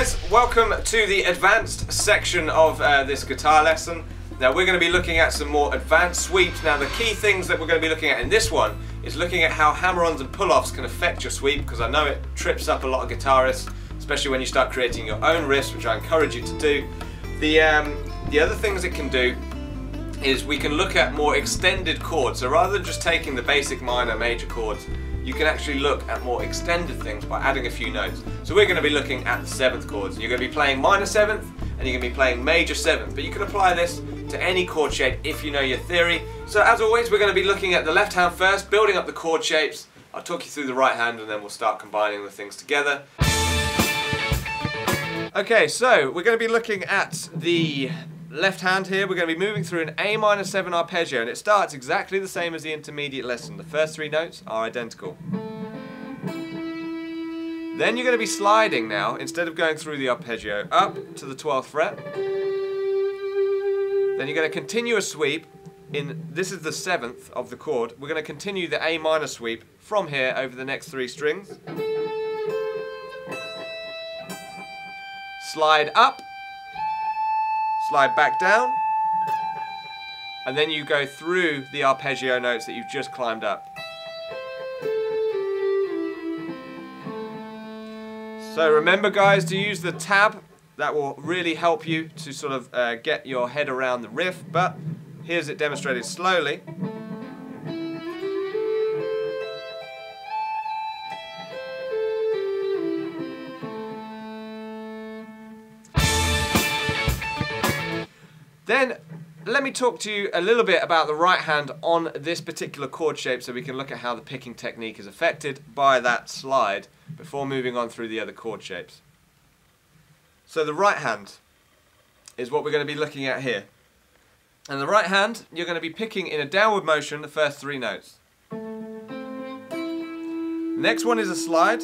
guys, welcome to the advanced section of this guitar lesson. Now we're going to be looking at some more advanced sweeps. Now the key things that we're going to be looking at in this one is looking at how hammer-ons and pull-offs can affect your sweep, because I know it trips up a lot of guitarists, especially when you start creating your own riffs, which I encourage you to do. The other things it can do is we can look at more extended chords. So rather than just taking the basic minor, major chords, you can actually look at more extended things by adding a few notes. So we're going to be looking at the 7th chords. You're going to be playing minor 7th and you're going to be playing major 7th, but you can apply this to any chord shape if you know your theory. So as always, we're going to be looking at the left hand first, building up the chord shapes. I'll talk you through the right hand and then we'll start combining the things together. Okay, so we're going to be looking at the left hand here. We're going to be moving through an A minor 7 arpeggio, and it starts exactly the same as the intermediate lesson. The first 3 notes are identical. Then you're going to be sliding now, instead of going through the arpeggio, up to the 12th fret. Then you're going to continue a sweep this is the 7th of the chord. We're going to continue the A minor sweep from here over the next 3 strings. Slide up, slide back down, and then you go through the arpeggio notes that you've just climbed up. So remember guys to use the tab. That will really help you to sort of get your head around the riff, but here's it demonstrated slowly. Then let me talk to you a little bit about the right hand on this particular chord shape, so we can look at how the picking technique is affected by that slide before moving on through the other chord shapes. So the right hand is what we're going to be looking at here. And the right hand, you're going to be picking in a downward motion the first 3 notes. Next one is a slide.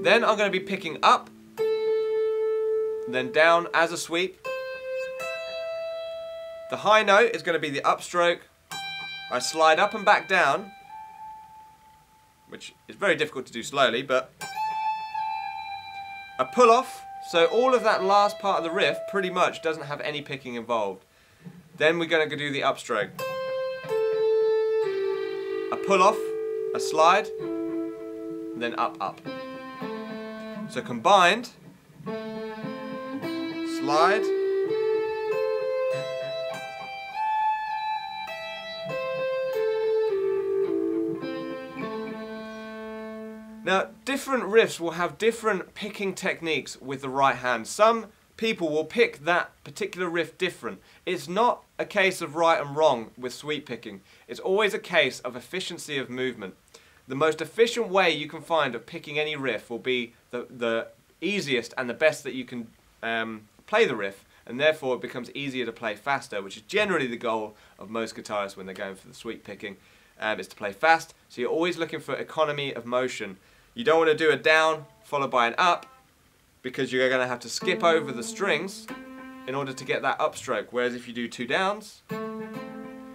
Then I'm going to be picking up, then down as a sweep. The high note is going to be the upstroke. I slide up and back down, which is very difficult to do slowly, but a pull off. So all of that last part of the riff pretty much doesn't have any picking involved. Then we're going to do the upstroke. A pull off, a slide, then up, up. So combined, slide, now different riffs will have different picking techniques with the right hand. Some people will pick that particular riff different. It's not a case of right and wrong with sweep picking. It's always a case of efficiency of movement. The most efficient way you can find of picking any riff will be the easiest and the best that you can play the riff, and therefore it becomes easier to play faster, which is generally the goal of most guitarists when they're going for the sweep picking, is to play fast. So you're always looking for economy of motion. You don't want to do a down followed by an up, because you're going to have to skip over the strings in order to get that upstroke, whereas if you do 2 downs,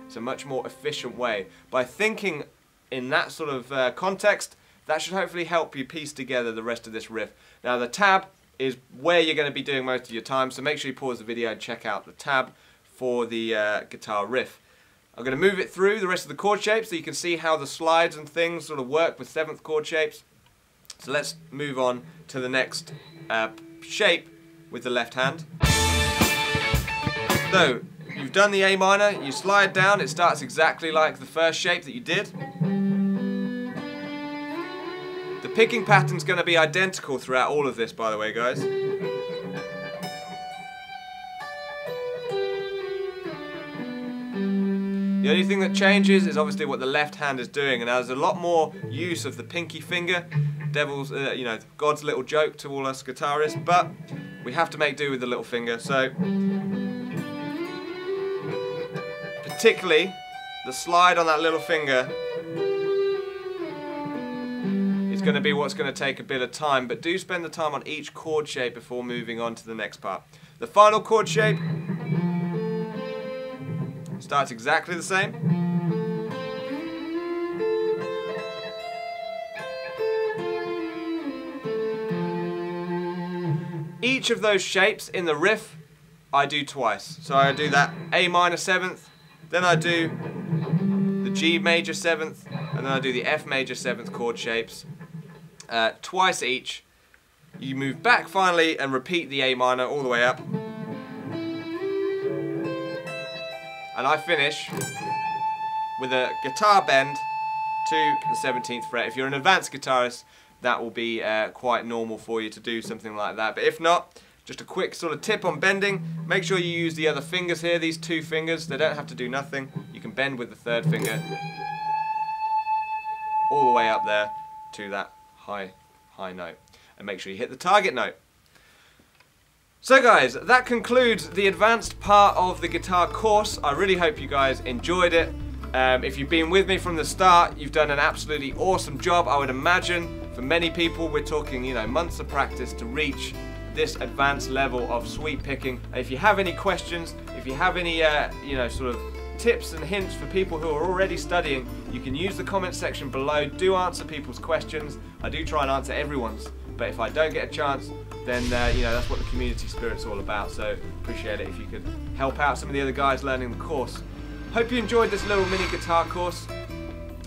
it's a much more efficient way. By thinking in that sort of context, that should hopefully help you piece together the rest of this riff. Now the tab is where you're going to be doing most of your time, so make sure you pause the video and check out the tab for the guitar riff. I'm going to move it through the rest of the chord shapes so you can see how the slides and things sort of work with 7th chord shapes. So let's move on to the next shape with the left hand. So you've done the A minor, you slide down, it starts exactly like the first shape that you did. The picking pattern's going to be identical throughout all of this, by the way, guys. The only thing that changes is obviously what the left hand is doing, and there's a lot more use of the pinky finger. Devil's, you know, God's little joke to all us guitarists, but we have to make do with the little finger. So, particularly the slide on that little finger is going to be what's going to take a bit of time, but do spend the time on each chord shape before moving on to the next part. The final chord shape starts exactly the same. each of those shapes in the riff I do twice. So I do that A minor 7th, then I do the G major 7th, and then I do the F major 7th chord shapes twice each. You move back finally and repeat the A minor all the way up. And I finish with a guitar bend to the 17th fret. If you're an advanced guitarist, that will be quite normal for you to do something like that. But if not, just a quick sort of tip on bending. Make sure you use the other fingers here, these 2 fingers. They don't have to do nothing. You can bend with the 3rd finger all the way up there to that high note. And make sure you hit the target note. So guys, that concludes the advanced part of the guitar course. I really hope you guys enjoyed it. If you've been with me from the start, you've done an absolutely awesome job. I would imagine for many people we're talking, you know, months of practice to reach this advanced level of sweep picking. If you have any questions, if you have any you know, sort of tips and hints for people who are already studying, you can use the comment section below. Do answer people's questions. I do try and answer everyone's, but if I don't get a chance, then you know, that's what the community spirit's all about. So appreciate it if you could help out some of the other guys learning the course. Hope you enjoyed this little mini guitar course.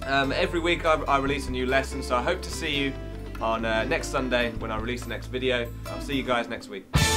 Every week I release a new lesson, so I hope to see you on next Sunday when I release the next video. I'll see you guys next week.